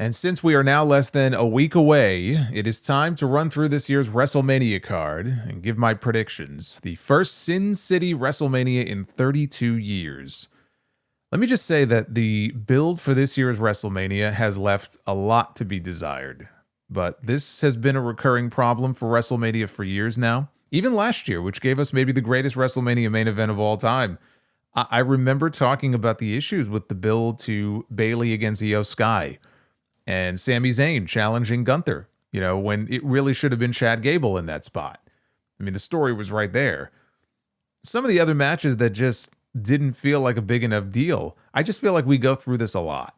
And since we are now less than a week away, it is time to run through this year's WrestleMania card and give my predictions. The first Sin City WrestleMania in 32 years. Let me just say that the build for this year's WrestleMania has left a lot to be desired. But this has been a recurring problem for WrestleMania for years now. Even last year, which gave us maybe the greatest WrestleMania main event of all time. I remember talking about the issues with the build to Bayley against Io Sky and Sami Zayn challenging Gunther, when it really should have been Chad Gable in that spot. I mean, the story was right there. Some of the other matches that just didn't feel like a big enough deal, I just feel like we go through this a lot.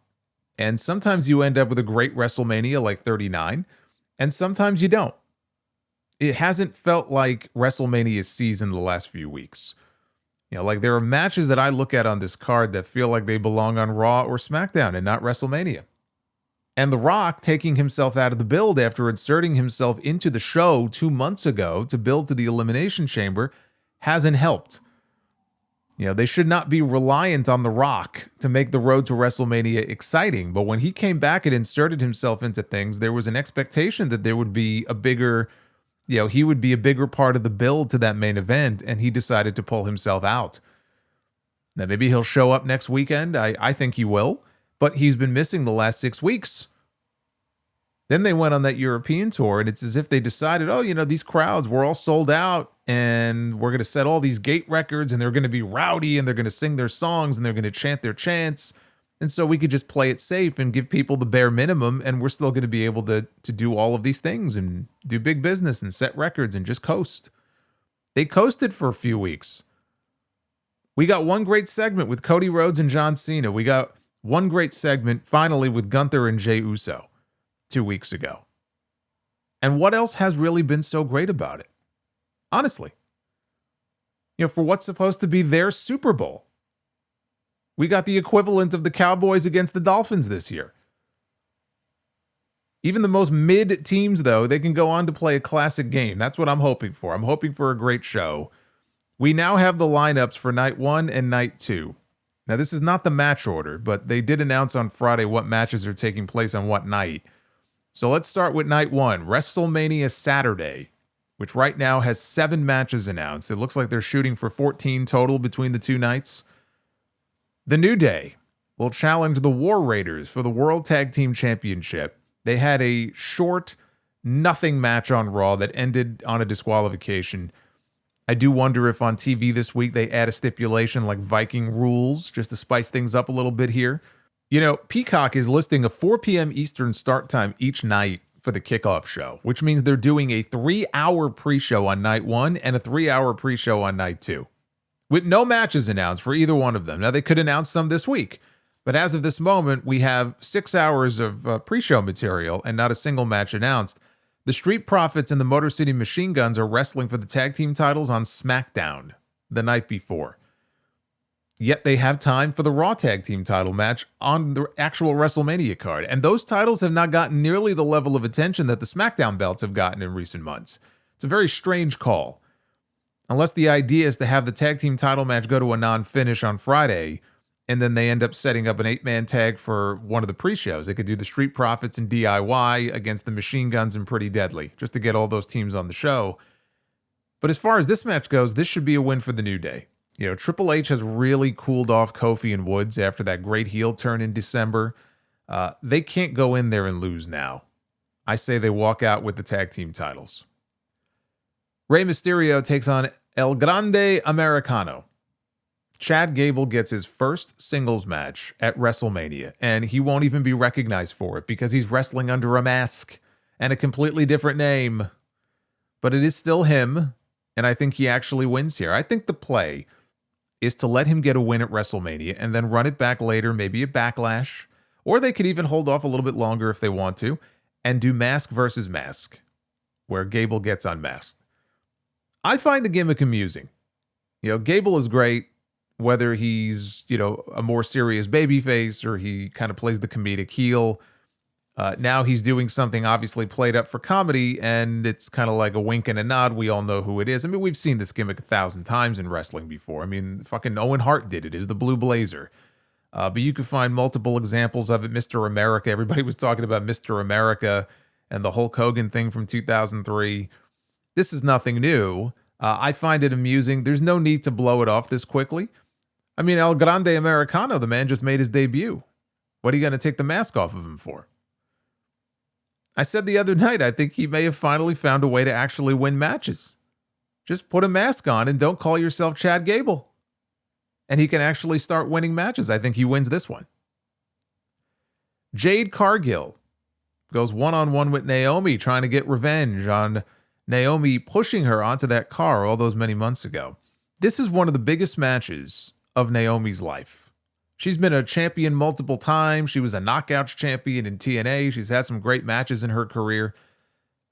And sometimes you end up with a great WrestleMania like 39, and sometimes you don't. It hasn't felt like WrestleMania's season the last few weeks. Like there are matches that I look at on this card that feel like they belong on Raw or SmackDown and not WrestleMania. And The Rock taking himself out of the build after inserting himself into the show 2 months ago to build to the Elimination Chamber hasn't helped. They should not be reliant on The Rock to make the road to WrestleMania exciting. But when he came back and inserted himself into things, there was an expectation that there would be a bigger, he would be a bigger part of the build to that main event, and he decided to pull himself out. Now, maybe he'll show up next weekend. I think he will. But he's been missing the last 6 weeks. Then they went on that European tour, and it's as if they decided, these crowds, we're all sold out, and we're going to set all these gate records, and they're going to be rowdy, and they're going to sing their songs, and they're going to chant their chants. And so we could just play it safe and give people the bare minimum, and we're still going to be able to do all of these things and do big business and set records and just coast. They coasted for a few weeks. We got one great segment with Cody Rhodes and John Cena. We got one great segment, finally, with Gunther and Jey Uso 2 weeks ago. And what else has really been so great about it? Honestly. For what's supposed to be their Super Bowl. We got the equivalent of the Cowboys against the Dolphins this year. Even the most mid teams, though, they can go on to play a classic game. That's what I'm hoping for. I'm hoping for a great show. We now have the lineups for night 1 and night 2. Now, this is not the match order, but they did announce on Friday what matches are taking place on what night. So let's start with night 1, WrestleMania Saturday, which right now has 7 matches announced. It looks like they're shooting for 14 total between the 2 nights. The New Day will challenge the War Raiders for the World Tag Team Championship. They had a short, nothing match on Raw that ended on a disqualification. I do wonder if on TV this week they add a stipulation like Viking rules just to spice things up a little bit here. Peacock is listing a 4 p.m. Eastern start time each night for the kickoff show, which means they're doing a 3-hour pre-show on night 1 and a 3-hour pre-show on night 2, with no matches announced for either one of them. Now, they could announce some this week, but as of this moment, we have 6 hours of pre-show material and not a single match announced. The Street Profits and the Motor City Machine Guns are wrestling for the tag team titles on SmackDown the night before. Yet they have time for the Raw tag team title match on the actual WrestleMania card. And those titles have not gotten nearly the level of attention that the SmackDown belts have gotten in recent months. It's a very strange call. Unless the idea is to have the tag team title match go to a non-finish on Friday, and then they end up setting up an 8-man tag for one of the pre-shows. They could do the Street Profits and DIY against the Machine Guns and Pretty Deadly, just to get all those teams on the show. But as far as this match goes, this should be a win for the New Day. Triple H has really cooled off Kofi and Woods after that great heel turn in December. They can't go in there and lose now. I say they walk out with the tag team titles. Rey Mysterio takes on El Grande Americano. Chad Gable gets his first singles match at WrestleMania, and he won't even be recognized for it because he's wrestling under a mask and a completely different name. But it is still him, and I think he actually wins here. I think the play is to let him get a win at WrestleMania and then run it back later, maybe a Backlash, or they could even hold off a little bit longer if they want to, and do mask versus mask, where Gable gets unmasked. I find the gimmick amusing. Gable is great. Whether he's, a more serious babyface or he kind of plays the comedic heel. Now he's doing something obviously played up for comedy, and it's kind of like a wink and a nod. We all know who it is. I mean, we've seen this gimmick 1,000 times in wrestling before. I mean, fucking Owen Hart did it as the Blue Blazer. But you can find multiple examples of it. Mr. America, everybody was talking about Mr. America and the Hulk Hogan thing from 2003. This is nothing new. I find it amusing. There's no need to blow it off this quickly. I mean, El Grande Americano, the man just made his debut. What are you going to take the mask off of him for? I said the other night, I think he may have finally found a way to actually win matches. Just put a mask on and don't call yourself Chad Gable. And he can actually start winning matches. I think he wins this one. Jade Cargill goes one-on-one with Naomi, trying to get revenge on Naomi pushing her onto that car all those many months ago. This is one of the biggest matches of Naomi's life. She's been a champion multiple times. She was a knockouts champion in TNA. She's had some great matches in her career.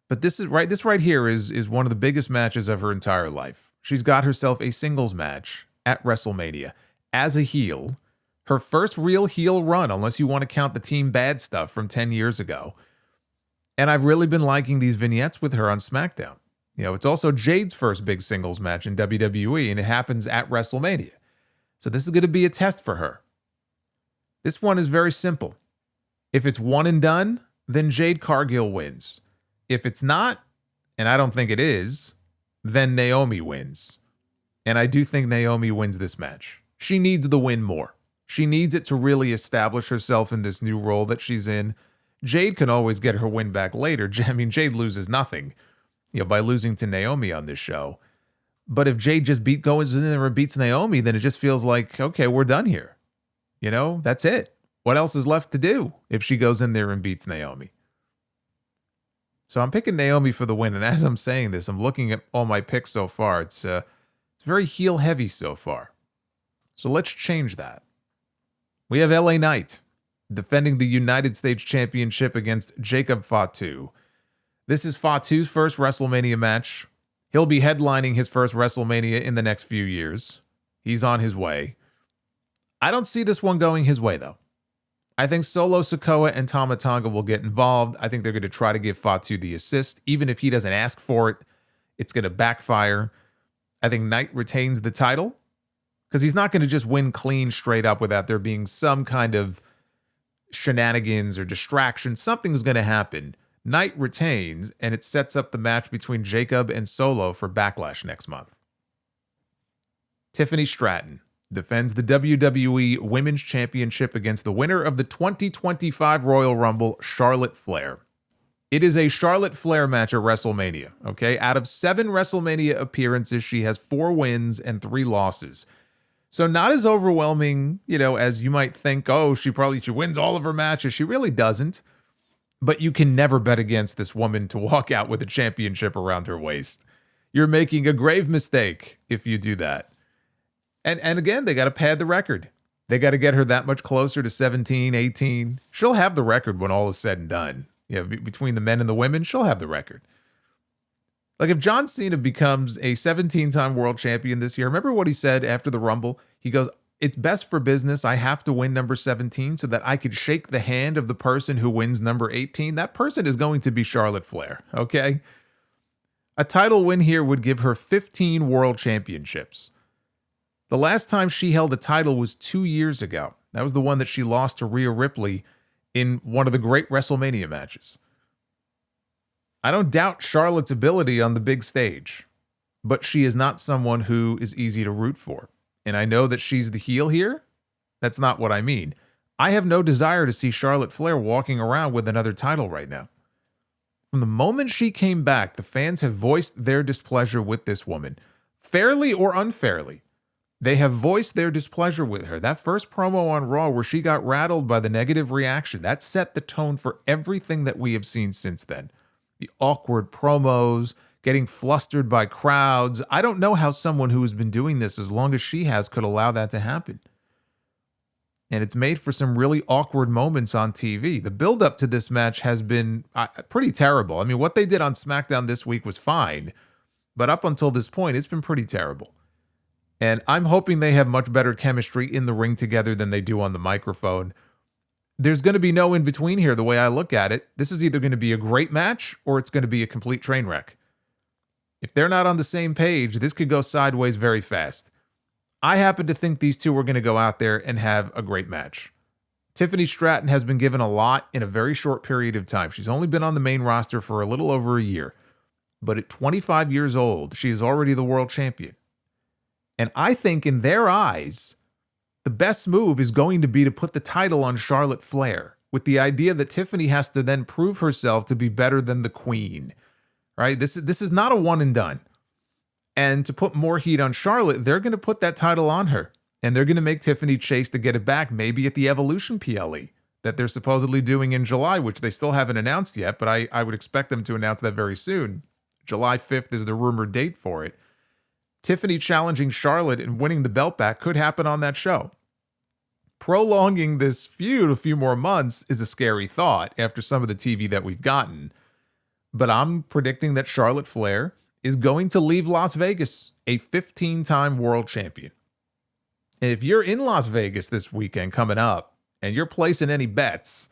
But this right here is one of the biggest matches of her entire life. She's got herself a singles match at WrestleMania as a heel. Her first real heel run, unless you want to count the Team Bad stuff from 10 years ago. And I've really been liking these vignettes with her on SmackDown. You know, it's also Jade's first big singles match in WWE, and it happens at WrestleMania. So this is going to be a test for her. This one is very simple. If it's one and done, then Jade Cargill wins. If it's not, and I don't think it is, then Naomi wins. And I do think Naomi wins this match. She needs the win more. She needs it to really establish herself in this new role that she's in. Jade can always get her win back later. I mean, Jade loses nothing, by losing to Naomi on this show. But if Jade just goes in there and beats Naomi, then it just feels like, okay, we're done here. That's it. What else is left to do if she goes in there and beats Naomi? So I'm picking Naomi for the win. And as I'm saying this, I'm looking at all my picks so far. It's very heel heavy so far. So let's change that. We have LA Knight defending the United States Championship against Jacob Fatu. This is Fatu's first WrestleMania match. He'll be headlining his first WrestleMania in the next few years. He's on his way. I don't see this one going his way, though. I think Solo Sikoa and Tama Tonga will get involved. I think they're going to try to give Fatu the assist. Even if he doesn't ask for it, it's going to backfire. I think Knight retains the title because he's not going to just win clean straight up without there being some kind of shenanigans or distraction. Something's going to happen. Knight retains, and it sets up the match between Jacob and Solo for Backlash next month. Tiffany Stratton defends the WWE Women's Championship against the winner of the 2025 Royal Rumble, Charlotte Flair. It is a Charlotte Flair match at WrestleMania, okay? Out of 7 WrestleMania appearances, she has 4 wins and 3 losses. So not as overwhelming, as you might think, she wins all of her matches. She really doesn't. But you can never bet against this woman to walk out with a championship around her waist. You're making a grave mistake if you do that. And again, they got to pad the record. They got to get her that much closer to 17, 18. She'll have the record when all is said and done. Between the men and the women, she'll have the record. Like if John Cena becomes a 17-time world champion this year, remember what he said after the Rumble? He goes, it's best for business. I have to win number 17 so that I could shake the hand of the person who wins number 18. That person is going to be Charlotte Flair, okay? A title win here would give her 15 world championships. The last time she held a title was 2 years ago. That was the one that she lost to Rhea Ripley in one of the great WrestleMania matches. I don't doubt Charlotte's ability on the big stage, but she is not someone who is easy to root for. And I know that she's the heel here. That's not what I mean. I have no desire to see Charlotte Flair walking around with another title right now. From the moment she came back, the fans have voiced their displeasure with this woman, fairly or unfairly. They have voiced their displeasure with her. That first promo on Raw where she got rattled by the negative reaction, that set the tone for everything that we have seen since then. The awkward promos, getting flustered by crowds. I don't know how someone who has been doing this as long as she has could allow that to happen. And it's made for some really awkward moments on TV. The build-up to this match has been pretty terrible. I mean, what they did on SmackDown this week was fine, but up until this point, it's been pretty terrible. And I'm hoping they have much better chemistry in the ring together than they do on the microphone. There's going to be no in-between here the way I look at it. This is either going to be a great match or it's going to be a complete train wreck. If they're not on the same page, this could go sideways very fast. I happen to think these two are going to go out there and have a great match. Tiffany Stratton has been given a lot in a very short period of time. She's only been on the main roster for a little over a year. But at 25 years old, she is already the world champion. And I think in their eyes, the best move is going to be to put the title on Charlotte Flair, with the idea that Tiffany has to then prove herself to be better than the queen. Right? This is not a one and done. And to put more heat on Charlotte, they're going to put that title on her. And they're going to make Tiffany chase to get it back, maybe at the Evolution PLE that they're supposedly doing in July, which they still haven't announced yet, but I would expect them to announce that very soon. July 5th is the rumored date for it. Tiffany challenging Charlotte and winning the belt back could happen on that show. Prolonging this feud a few more months is a scary thought after some of the TV that we've gotten. But I'm predicting that Charlotte Flair is going to leave Las Vegas a 15-time world champion. And if you're in Las Vegas this weekend coming up and you're placing any bets,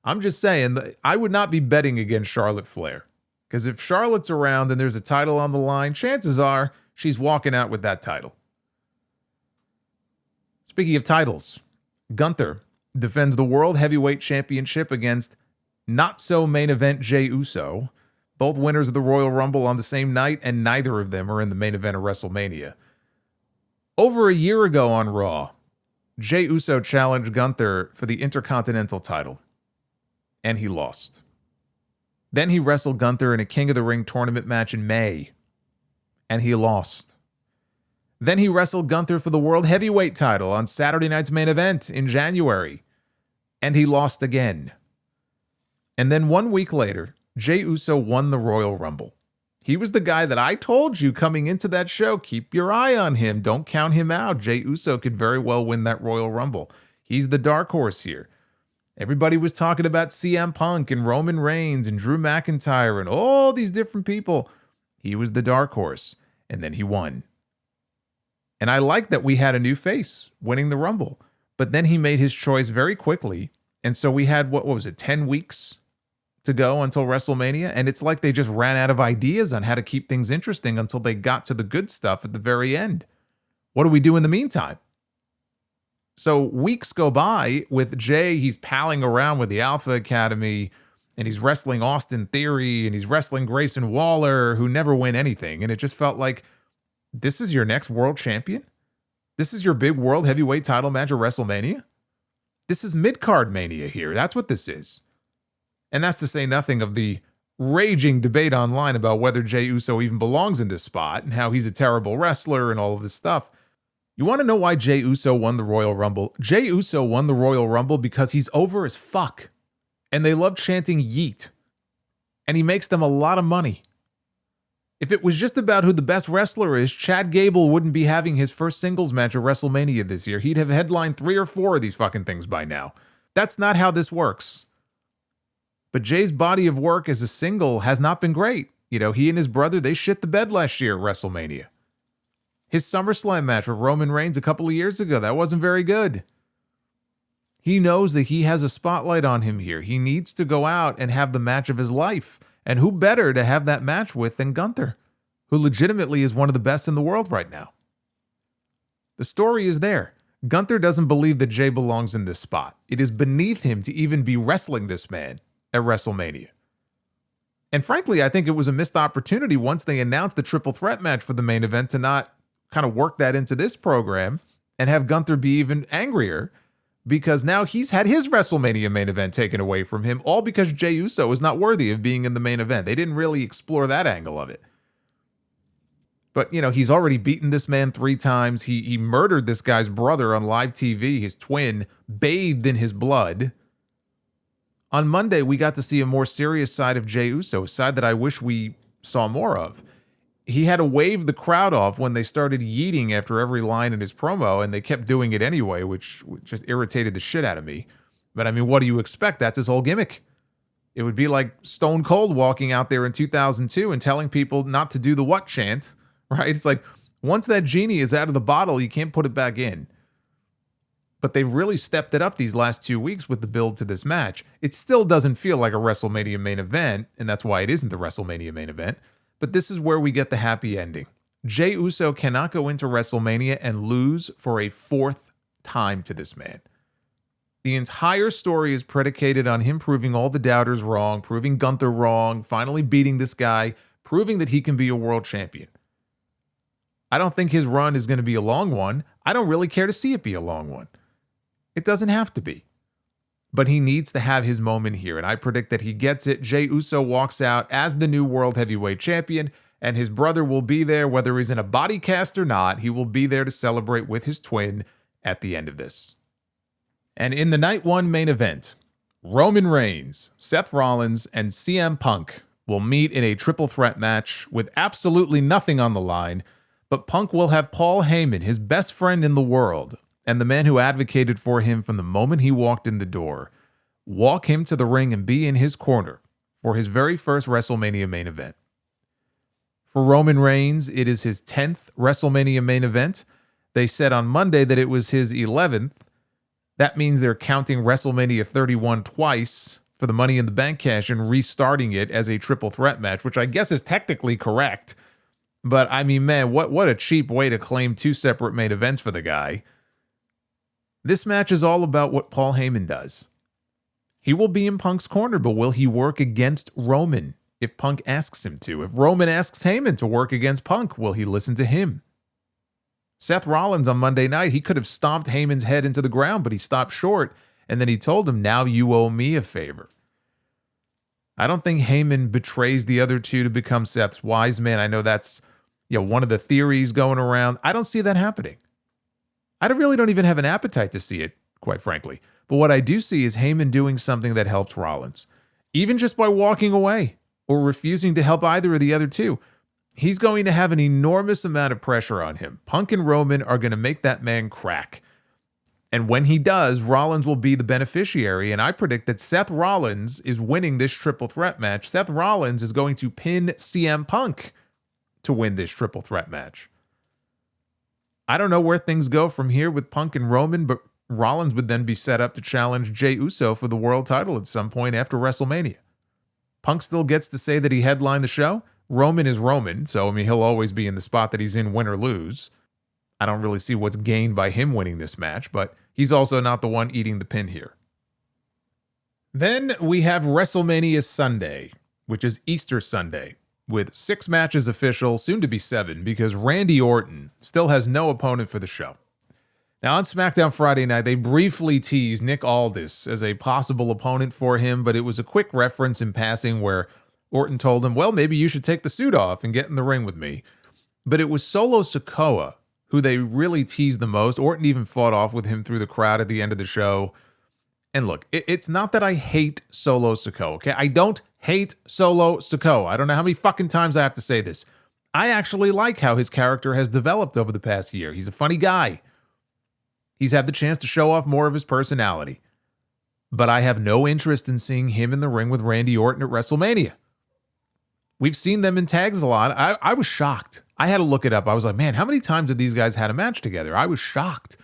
I'm just saying that I would not be betting against Charlotte Flair. Because if Charlotte's around and there's a title on the line, chances are she's walking out with that title. Speaking of titles, Gunther defends the World Heavyweight Championship against not-so-main event Jey Uso, both winners of the Royal Rumble on the same night, and neither of them are in the main event of WrestleMania. Over a year ago on Raw, Jey Uso challenged Gunther for the Intercontinental title, and he lost. Then he wrestled Gunther in a King of the Ring tournament match in May, and he lost. Then he wrestled Gunther for the World Heavyweight title on Saturday night's main event in January, and he lost again. And then 1 week later, Jey Uso won the Royal Rumble. He was the guy that I told you coming into that show, keep your eye on him. Don't count him out. Jey Uso could very well win that Royal Rumble. He's the dark horse here. Everybody was talking about CM Punk and Roman Reigns and Drew McIntyre and all these different people. He was the dark horse, and then he won. And I like that we had a new face winning the Rumble. But then he made his choice very quickly. And so we had, what was it, 10 weeks to go until WrestleMania? And it's like they just ran out of ideas on how to keep things interesting until they got to the good stuff at the very end. What do we do in the meantime? So weeks go by with Jey. He's palling around with the Alpha Academy, and he's wrestling Austin Theory, and he's wrestling Grayson Waller, who never win anything. And it just felt like, this is your next world champion? This is your big world heavyweight title match at WrestleMania? This is mid-card mania here. That's what this is. And that's to say nothing of the raging debate online about whether Jey Uso even belongs in this spot and how he's a terrible wrestler and all of this stuff. You want to know why Jey Uso won the Royal Rumble? Jey Uso won the Royal Rumble because he's over as fuck. And they love chanting yeet. And he makes them a lot of money. If it was just about who the best wrestler is, Chad Gable wouldn't be having his first singles match at WrestleMania this year. He'd have headlined 3 or 4 of these fucking things by now. That's not how this works. But Jay's body of work as a single has not been great. You know, he and his brother, they shit the bed last year at WrestleMania. His SummerSlam match with Roman Reigns a couple of years ago, that wasn't very good. He knows that he has a spotlight on him here. He needs to go out and have the match of his life. And who better to have that match with than Gunther, who legitimately is one of the best in the world right now? The story is there. Gunther doesn't believe that Jey belongs in this spot. It is beneath him to even be wrestling this man at WrestleMania. And frankly, I think it was a missed opportunity once they announced the triple threat match for the main event to not kind of work that into this program and have Gunther be even angrier, because now he's had his WrestleMania main event taken away from him, all because Jey Uso is not worthy of being in the main event. They didn't really explore that angle of it. But, you know, he's already beaten this man 3 times. He murdered this guy's brother on live TV, his twin, bathed in his blood. On Monday, we got to see a more serious side of Jey Uso, a side that I wish we saw more of. He had to wave the crowd off when they started yeeting after every line in his promo, and they kept doing it anyway, which just irritated the shit out of me. But I mean, what do you expect? That's his whole gimmick. It would be like Stone Cold walking out there in 2002 and telling people not to do the what chant, right? It's like, once that genie is out of the bottle, you can't put it back in. But they've really stepped it up these last 2 weeks with the build to this match. It still doesn't feel like a WrestleMania main event, and that's why it isn't the WrestleMania main event. But this is where we get the happy ending. Jey Uso cannot go into WrestleMania and lose for a fourth time to this man. The entire story is predicated on him proving all the doubters wrong, proving Gunther wrong, finally beating this guy, proving that he can be a world champion. I don't think his run is going to be a long one. I don't really care to see it be a long one. It doesn't have to be. But he needs to have his moment here, and I predict that he gets it. Jey Uso walks out as the new World Heavyweight Champion, and his brother will be there, whether he's in a body cast or not. He will be there to celebrate with his twin at the end of this. And in the Night 1 main event, Roman Reigns, Seth Rollins, and CM Punk will meet in a triple threat match with absolutely nothing on the line, but Punk will have Paul Heyman, his best friend in the world, and the man who advocated for him from the moment he walked in the door, walk him to the ring and be in his corner for his very first WrestleMania main event. For Roman Reigns, it is his 10th WrestleMania main event. They said on Monday that it was his 11th. That means they're counting WrestleMania 31 twice for the Money in the Bank cash and restarting it as a triple threat match, which I guess is technically correct. But I mean, man, what a cheap way to claim two separate main events for the guy. This match is all about what Paul Heyman does. He will be in Punk's corner, but will he work against Roman if Punk asks him to? If Roman asks Heyman to work against Punk, will he listen to him? Seth Rollins on Monday night, he could have stomped Heyman's head into the ground, but he stopped short, and then he told him, now you owe me a favor. I don't think Heyman betrays the other two to become Seth's wise man. I know that's one of the theories going around. I don't see that happening. I really don't even have an appetite to see it, quite frankly. But what I do see is Heyman doing something that helps Rollins, even just by walking away or refusing to help either of the other two. He's going to have an enormous amount of pressure on him. Punk and Roman are going to make that man crack. And when he does, Rollins will be the beneficiary. And I predict that Seth Rollins is winning this triple threat match. Seth Rollins is going to pin CM Punk to win this triple threat match. I don't know where things go from here with Punk and Roman, but Rollins would then be set up to challenge Jey Uso for the world title at some point after WrestleMania. Punk still gets to say that he headlined the show. Roman is Roman, so I mean he'll always be in the spot that he's in, win or lose. I don't really see what's gained by him winning this match, but he's also not the one eating the pin here. Then we have WrestleMania Sunday, which is Easter Sunday, with 6 matches official, soon to be 7, because Randy Orton still has no opponent for the show. Now on SmackDown Friday night, they briefly teased Nick Aldis as a possible opponent for him, but it was a quick reference in passing where Orton told him, well, maybe you should take the suit off and get in the ring with me. But it was Solo Sikoa who they really teased the most. Orton even fought off with him through the crowd at the end of the show. And look, it's not that I hate Solo Sikoa, okay? I don't hate Solo Sikoa. I don't know how many fucking times I have to say this. I actually like how his character has developed over the past year. He's a funny guy. He's had the chance to show off more of his personality. But I have no interest in seeing him in the ring with Randy Orton at WrestleMania. We've seen them in tags a lot. I was shocked. I had to look it up. I was like, man, how many times have these guys had a match together? I was shocked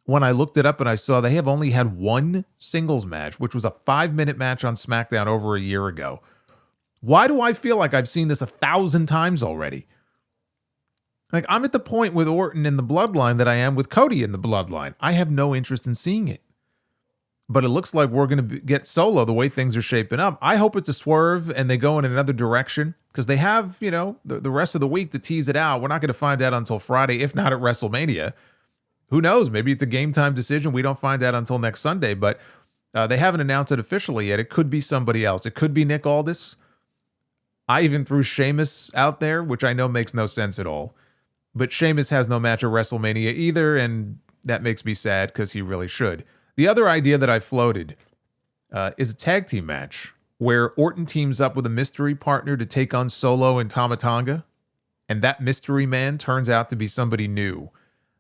when I looked it up and I saw they have only had one singles match, which was a 5-minute match on SmackDown over a year ago. Why do I feel like I've seen this 1,000 times already? Like, I'm at the point with Orton in the bloodline that I am with Cody in the bloodline. I have no interest in seeing it. But it looks like we're going to get Solo the way things are shaping up. I hope it's a swerve and they go in another direction because they have, the rest of the week to tease it out. We're not going to find out until Friday, if not at WrestleMania. Who knows? Maybe it's a game time decision. We don't find out until next Sunday, but they haven't announced it officially yet. It could be somebody else. It could be Nick Aldis. I even threw Sheamus out there, which I know makes no sense at all. But Sheamus has no match at WrestleMania either, and that makes me sad because he really should. The other idea that I floated is a tag team match where Orton teams up with a mystery partner to take on Solo and Tama Tonga, and that mystery man turns out to be somebody new,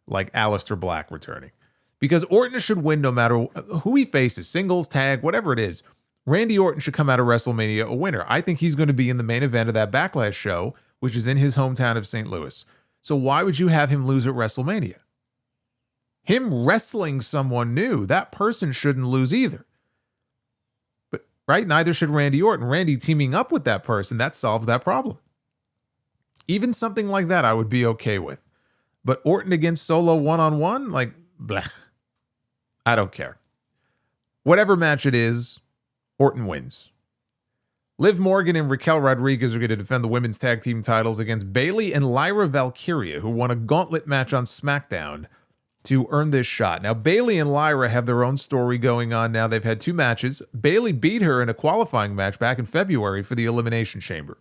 like Aleister Black returning. Because Orton should win no matter who he faces, singles, tag, whatever it is. Randy Orton should come out of WrestleMania a winner. I think he's going to be in the main event of that Backlash show, which is in his hometown of St. Louis. So why would you have him lose at WrestleMania? Him wrestling someone new, that person shouldn't lose either. But, right, neither should Randy Orton. Randy teaming up with that person, that solves that problem. Even something like that I would be okay with. But Orton against Solo one-on-one, like, blech. I don't care. Whatever match it is, Orton wins. Liv Morgan and Raquel Rodriguez are going to defend the women's tag team titles against Bayley and Lyra Valkyria, who won a gauntlet match on SmackDown to earn this shot. Now, Bayley and Lyra have their own story going on now. They've had 2 matches. Bayley beat her in a qualifying match back in February for the Elimination Chamber.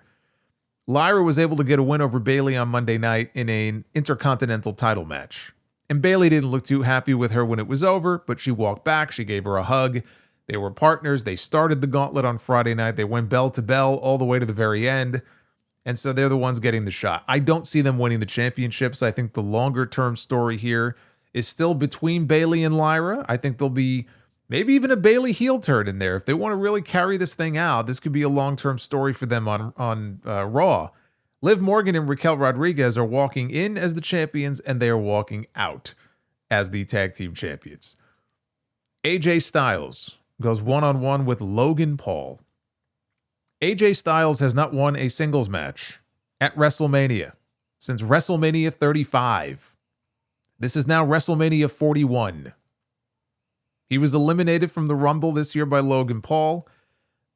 Lyra was able to get a win over Bayley on Monday night in an Intercontinental title match. And Bayley didn't look too happy with her when it was over, but she walked back. She gave her a hug. They were partners. They started the gauntlet on Friday night. They went bell to bell all the way to the very end. And so they're the ones getting the shot. I don't see them winning the championships. I think the longer-term story here is still between Bayley and Lyra. I think there'll be maybe even a Bayley heel turn in there. If they want to really carry this thing out, this could be a long-term story for them on Raw. Liv Morgan and Raquel Rodriguez are walking in as the champions, and they are walking out as the tag team champions. AJ Styles goes one-on-one with Logan Paul. AJ Styles has not won a singles match at WrestleMania since WrestleMania 35. This is now WrestleMania 41. He was eliminated from the Rumble this year by Logan Paul.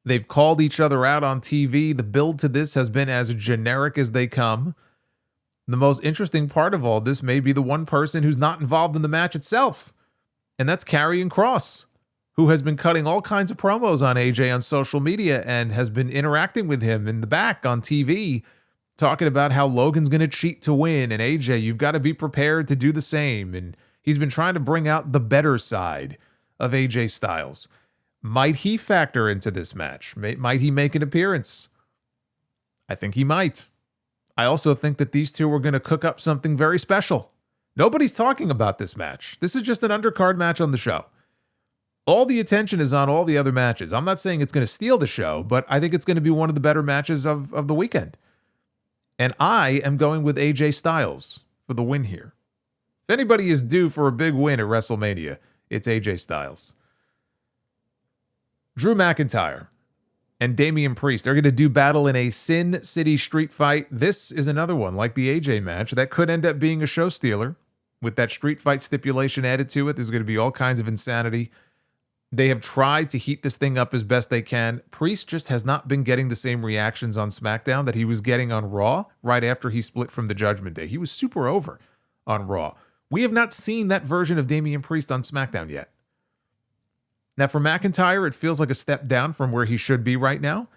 They've called each other out on TV. The build to this has been as generic as they come. The most interesting part of all this may be the one person who's not involved in the match itself, and that's Karrion Kross, who has been cutting all kinds of promos on AJ on social media and has been interacting with him in the back on TV, talking about how Logan's going to cheat to win, and AJ, you've got to be prepared to do the same. And he's been trying to bring out the better side of AJ Styles. Might he factor into this match? Might he make an appearance? I think he might. I also think that these two are going to cook up something very special. Nobody's talking about this match. This is just an undercard match on the show. All the attention is on all the other matches. I'm not saying it's going to steal the show, but I think it's going to be one of the better matches of the weekend. And I am going with AJ Styles for the win here. If anybody is due for a big win at WrestleMania, it's AJ Styles. Drew McIntyre and Damian Priest, they're going to do battle in a Sin City street fight. This is another one, like the AJ match, that could end up being a show stealer. With that street fight stipulation added to it, there's going to be all kinds of insanity. They have tried to heat this thing up as best they can. Priest just has not been getting the same reactions on SmackDown that he was getting on Raw right after he split from the Judgment Day. He was super over on Raw. We have not seen that version of Damian Priest on SmackDown yet. Now, for McIntyre, it feels like a step down from where he should be right now.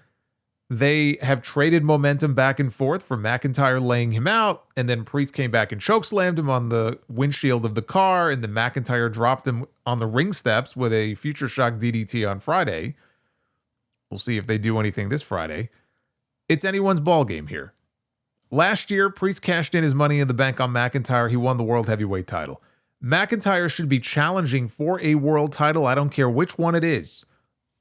They have traded momentum back and forth from McIntyre laying him out, and then Priest came back and chokeslammed him on the windshield of the car, and then McIntyre dropped him on the ring steps with a Future Shock DDT on Friday. We'll see if they do anything this Friday. It's anyone's ballgame here. Last year, Priest cashed in his money in the bank on McIntyre. He won the World Heavyweight title. McIntyre should be challenging for a world title. I don't care which one it is.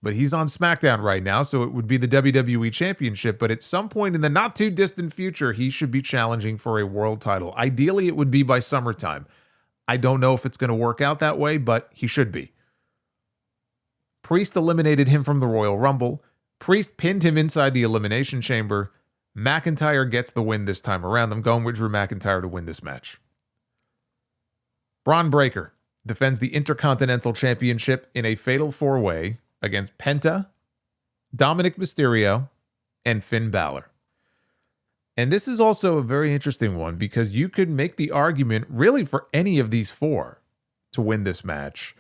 But he's on SmackDown right now, so it would be the WWE Championship. But at some point in the not-too-distant future, he should be challenging for a world title. Ideally, it would be by summertime. I don't know if it's going to work out that way, but he should be. Priest eliminated him from the Royal Rumble. Priest pinned him inside the Elimination Chamber. McIntyre gets the win this time around. I'm going with Drew McIntyre to win this match. Braun Breaker defends the Intercontinental Championship in a fatal four-way against Penta, Dominic Mysterio, and Finn Balor. And this is also a very interesting one because you could make the argument really for any of these four to win this match.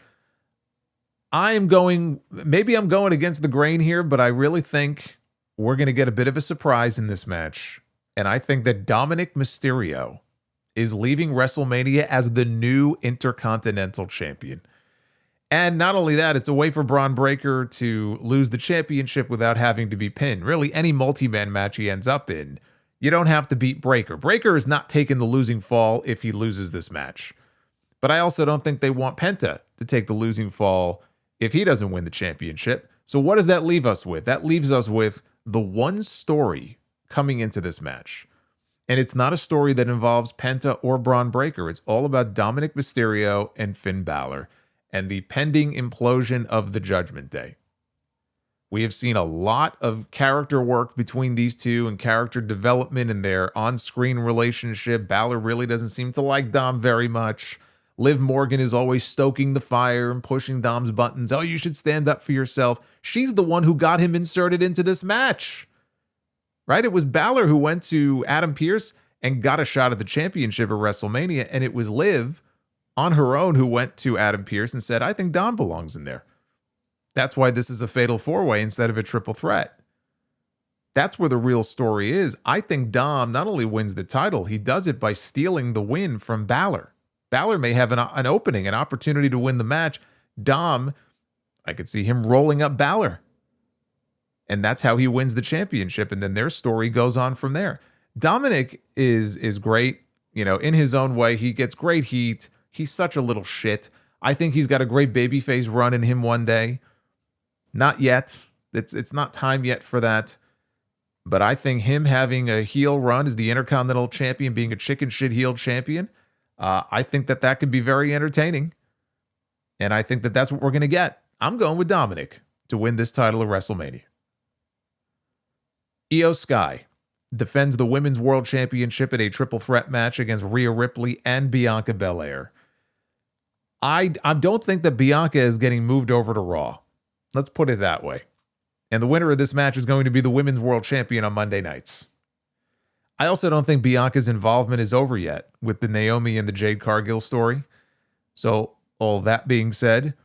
Maybe I'm going against the grain here, but I really think we're going to get a bit of a surprise in this match. And I think that Dominic Mysterio is leaving WrestleMania as the new Intercontinental Champion. And not only that, it's a way for Braun Breaker to lose the championship without having to be pinned. Really, any multi-man match he ends up in, you don't have to beat Breaker. Breaker is not taking the losing fall if he loses this match. But I also don't think they want Penta to take the losing fall if he doesn't win the championship. So what does that leave us with? That leaves us with the one story coming into this match. And it's not a story that involves Penta or Braun Breaker. It's all about Dominic Mysterio and Finn Balor and the pending implosion of the Judgment Day. We have seen a lot of character work between these two and character development in their on-screen relationship. Balor really doesn't seem to like Dom very much. Liv Morgan is always stoking the fire and pushing Dom's buttons. Oh, you should stand up for yourself. She's the one who got him inserted into this match, right? It was Balor who went to Adam Pearce and got a shot at the championship at WrestleMania, and it was Liv on her own who went to Adam Pearce and said, I think Dom belongs in there. That's why this is a fatal four-way instead of a triple threat. That's where the real story is. I think Dom not only wins the title, he does it by stealing the win from Balor. Balor may have an opening, an opportunity to win the match. Dom, I could see him rolling up Balor. And that's how he wins the championship. And then their story goes on from there. Dominic is great. You know, in his own way, he gets great heat. He's such a little shit. I think he's got a great babyface run in him one day. Not yet. It's not time yet for that. But I think him having a heel run as the Intercontinental Champion, being a chicken shit heel champion, I think that could be very entertaining. And I think that's what we're going to get. I'm going with Dominic to win this title of WrestleMania. Io Sky defends the Women's World Championship in a triple threat match against Rhea Ripley and Bianca Belair. I don't think that Bianca is getting moved over to Raw. Let's put it that way. And the winner of this match is going to be the Women's World Champion on Monday nights. I also don't think Bianca's involvement is over yet with the Naomi and the Jade Cargill story. So, all that being said,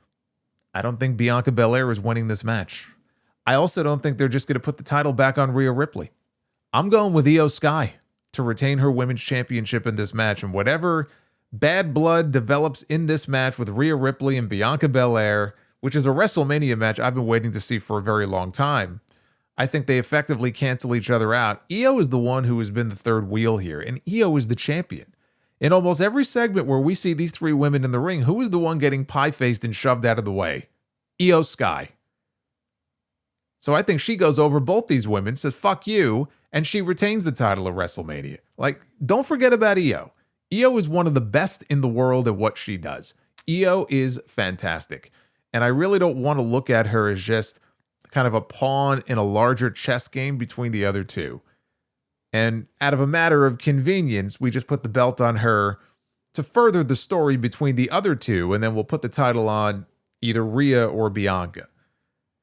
I don't think Bianca Belair is winning this match. I also don't think they're just going to put the title back on Rhea Ripley. I'm going with Io Sky to retain her Women's Championship in this match. And whatever bad blood develops in this match with Rhea Ripley and Bianca Belair, which is a WrestleMania match I've been waiting to see for a very long time, I think they effectively cancel each other out. Io is the one who has been the third wheel here, and Io is the champion. In almost every segment where we see these three women in the ring, who is the one getting pie-faced and shoved out of the way? Io Sky. So I think she goes over both these women, says, fuck you, and she retains the title of WrestleMania. Like, don't forget about Io. Io is one of the best in the world at what she does. Io is fantastic. And I really don't want to look at her as just kind of a pawn in a larger chess game between the other two. And out of a matter of convenience, we just put the belt on her to further the story between the other two, and then we'll put the title on either Rhea or Bianca.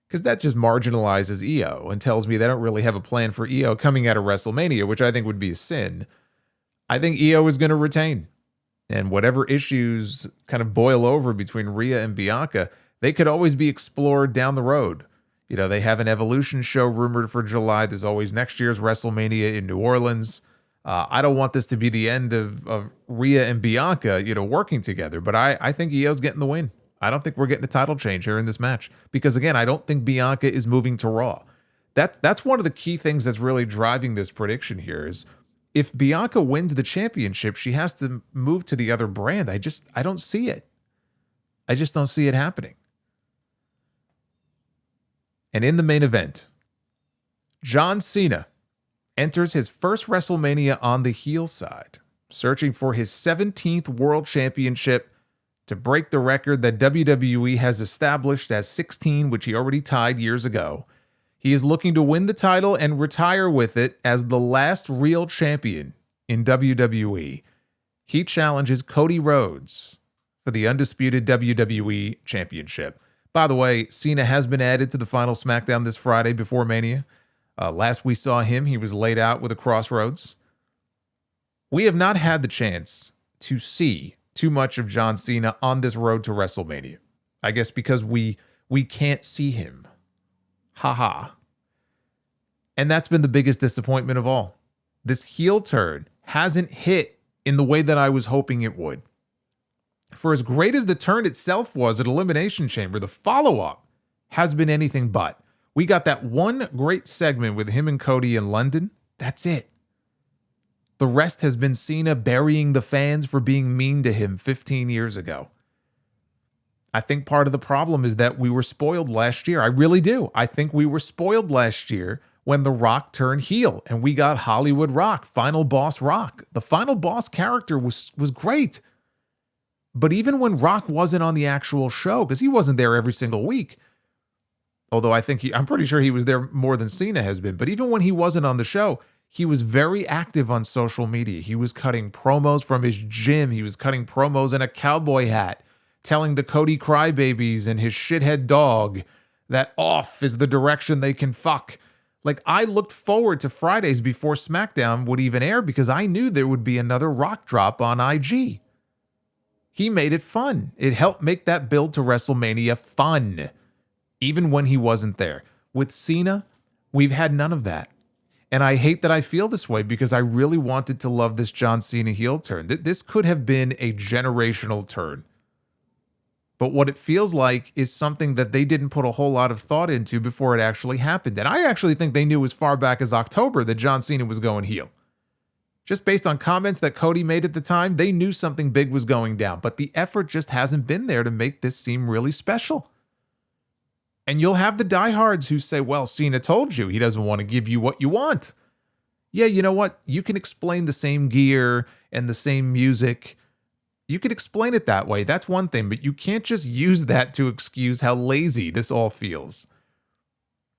Because that just marginalizes Io and tells me they don't really have a plan for Io coming out of WrestleMania, which I think would be a sin. I think Io is going to retain. And whatever issues kind of boil over between Rhea and Bianca, they could always be explored down the road. You know, they have an Evolution show rumored for July. There's always next year's WrestleMania in New Orleans. I don't want this to be the end of Rhea and Bianca, working together. But I think Io's getting the win. I don't think we're getting a title change here in this match. Because, again, I don't think Bianca is moving to Raw. That's one of the key things that's really driving this prediction here is if Bianca wins the championship, she has to move to the other brand. I don't see it. I just don't see it happening. And in the main event, John Cena enters his first WrestleMania on the heel side, searching for his 17th World Championship to break the record that WWE has established as 16, which he already tied years ago. He is looking to win the title and retire with it as the last real champion in WWE. He challenges Cody Rhodes for the undisputed WWE Championship. By the way, Cena has been added to the final SmackDown this Friday before Mania. Last we saw him, he was laid out with a crossroads. We have not had the chance to see too much of John Cena on this road to WrestleMania. I guess because we can't see him. Haha. And that's been the biggest disappointment of all. This heel turn hasn't hit in the way that I was hoping it would. For as great as the turn itself was at Elimination Chamber, the follow-up has been anything but. We got that one great segment with him and Cody in London. That's it. The rest has been Cena burying the fans for being mean to him 15 years ago. I think part of the problem is that we were spoiled last year. I really do. I think we were spoiled last year when The Rock turned heel and we got Hollywood Rock, Final Boss Rock. The Final Boss character was great. But even when Rock wasn't on the actual show, because he wasn't there every single week, Although I'm pretty sure he was there more than Cena has been. But even when he wasn't on the show, he was very active on social media. He was cutting promos from his gym. He was cutting promos in a cowboy hat, telling the Cody crybabies and his shithead dog that off is the direction they can fuck. Like, I looked forward to Fridays before SmackDown would even air because I knew there would be another rock drop on IG. He made it fun. It helped make that build to WrestleMania fun, even when he wasn't there. With Cena, we've had none of that. And I hate that I feel this way because I really wanted to love this John Cena heel turn. This could have been a generational turn. But what it feels like is something that they didn't put a whole lot of thought into before it actually happened. And I actually think they knew as far back as October that John Cena was going heel. Just based on comments that Cody made at the time, they knew something big was going down. But the effort just hasn't been there to make this seem really special. And you'll have the diehards who say, well, Cena told you he doesn't want to give you what you want. Yeah, you know what? You can explain the same gear and the same music. You could explain it that way. That's one thing, but you can't just use that to excuse how lazy this all feels.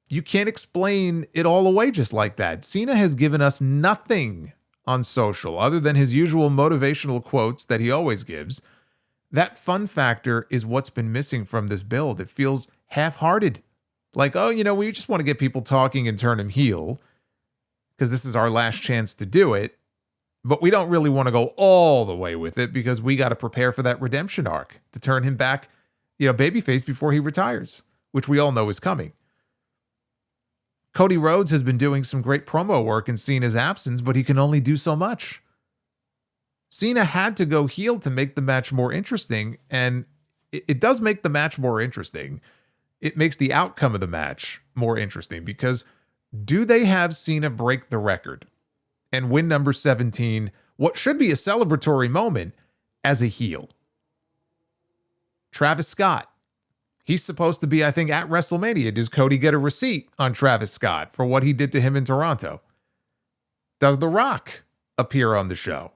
You can't explain it all away just like that. Cena has given us nothing on social other than his usual motivational quotes that he always gives. That fun factor is what's been missing from this build. It feels half-hearted. Like, oh, we just want to get people talking and turn him heel because this is our last chance to do it. But we don't really want to go all the way with it because we got to prepare for that redemption arc to turn him back, babyface before he retires, which we all know is coming. Cody Rhodes has been doing some great promo work in Cena's absence, but he can only do so much. Cena had to go heel to make the match more interesting, and it does make the match more interesting. It makes the outcome of the match more interesting because do they have Cena break the record and win number 17, what should be a celebratory moment, as a heel? Travis Scott. He's supposed to be, I think, at WrestleMania. Does Cody get a receipt on Travis Scott for what he did to him in Toronto? Does The Rock appear on the show?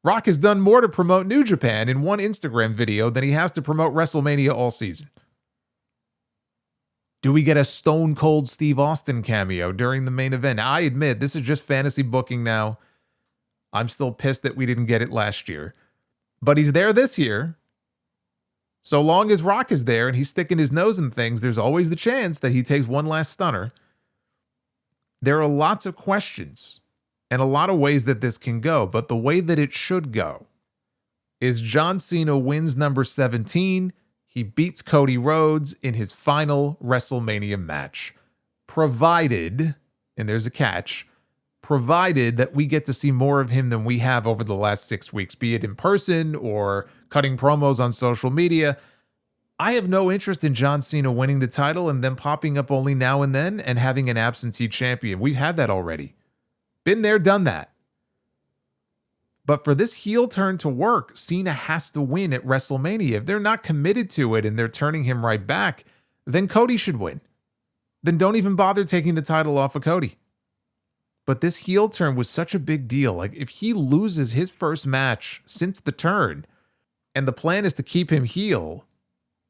Rock has done more to promote New Japan in one Instagram video than he has to promote WrestleMania all season. Do we get a Stone Cold Steve Austin cameo during the main event? I admit, this is just fantasy booking now. I'm still pissed that we didn't get it last year. But he's there this year. So long as Rock is there and he's sticking his nose in things, there's always the chance that he takes one last stunner. There are lots of questions and a lot of ways that this can go, but the way that it should go is John Cena wins number 17. He beats Cody Rhodes in his final WrestleMania match, provided, and there's a catch, provided that we get to see more of him than we have over the last 6 weeks, be it in person or cutting promos on social media. I have no interest in John Cena winning the title and then popping up only now and then and having an absentee champion. We've had that already. Been there, done that. But for this heel turn to work, Cena has to win at WrestleMania. If they're not committed to it and they're turning him right back, then Cody should win. Then don't even bother taking the title off of Cody. But this heel turn was such a big deal. Like, if he loses his first match since the turn, and the plan is to keep him heel,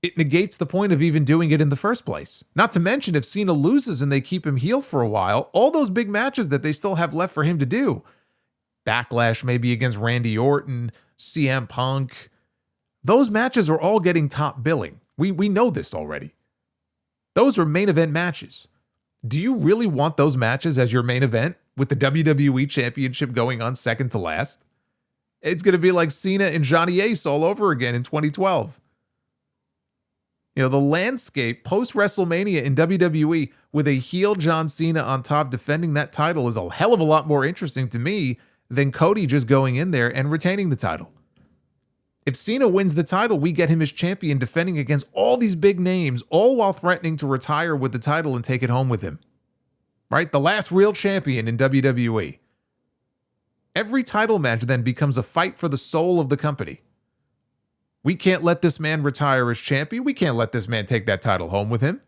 it negates the point of even doing it in the first place. Not to mention, if Cena loses and they keep him heel for a while, all those big matches that they still have left for him to do, Backlash maybe against Randy Orton, CM Punk, those matches are all getting top billing. We know this already. Those are main event matches. Do you really want those matches as your main event with the WWE Championship going on second to last? It's going to be like Cena and Johnny Ace all over again in 2012. The landscape post-WrestleMania in WWE with a heel John Cena on top defending that title is a hell of a lot more interesting to me than Cody just going in there and retaining the title. If Cena wins the title, we get him as champion defending against all these big names, all while threatening to retire with the title and take it home with him. Right? The last real champion in WWE. Every title match then becomes a fight for the soul of the company. We can't let this man retire as champion. We can't let this man take that title home with him.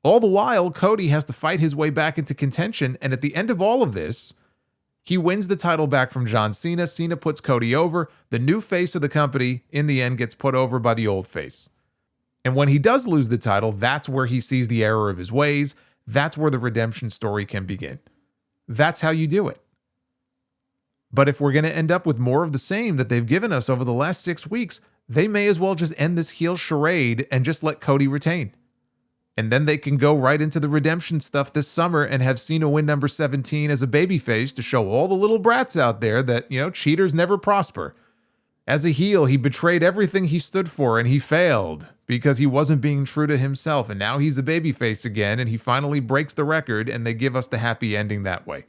All the while, Cody has to fight his way back into contention, and at the end of all of this, he wins the title back from John Cena. Cena puts Cody over. The new face of the company, in the end, gets put over by the old face. And when he does lose the title, that's where he sees the error of his ways. That's where the redemption story can begin. That's how you do it. But if we're going to end up with more of the same that they've given us over the last 6 weeks, they may as well just end this heel charade and just let Cody retain. And then they can go right into the redemption stuff this summer and have Cena win number 17 as a babyface to show all the little brats out there that, cheaters never prosper. As a heel, he betrayed everything he stood for and he failed because he wasn't being true to himself. And now he's a babyface again and he finally breaks the record and they give us the happy ending that way.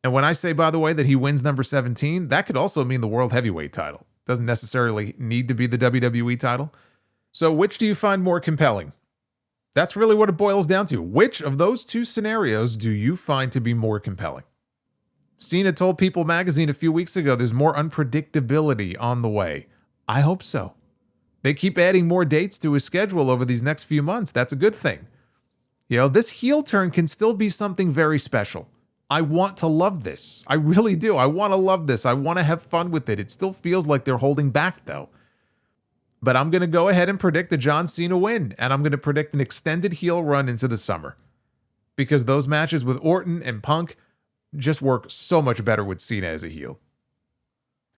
And when I say, by the way, that he wins number 17, that could also mean the World Heavyweight title. Doesn't necessarily need to be the WWE title. So which do you find more compelling? That's really what it boils down to. Which of those two scenarios do you find to be more compelling? Cena told People magazine a few weeks ago there's more unpredictability on the way. I hope so. They keep adding more dates to his schedule over these next few months. That's a good thing. This heel turn can still be something very special. I want to love this. I really do. I want to love this. I want to have fun with it. It still feels like they're holding back, though. But I'm going to go ahead and predict a John Cena win, and I'm going to predict an extended heel run into the summer. Because those matches with Orton and Punk just work so much better with Cena as a heel.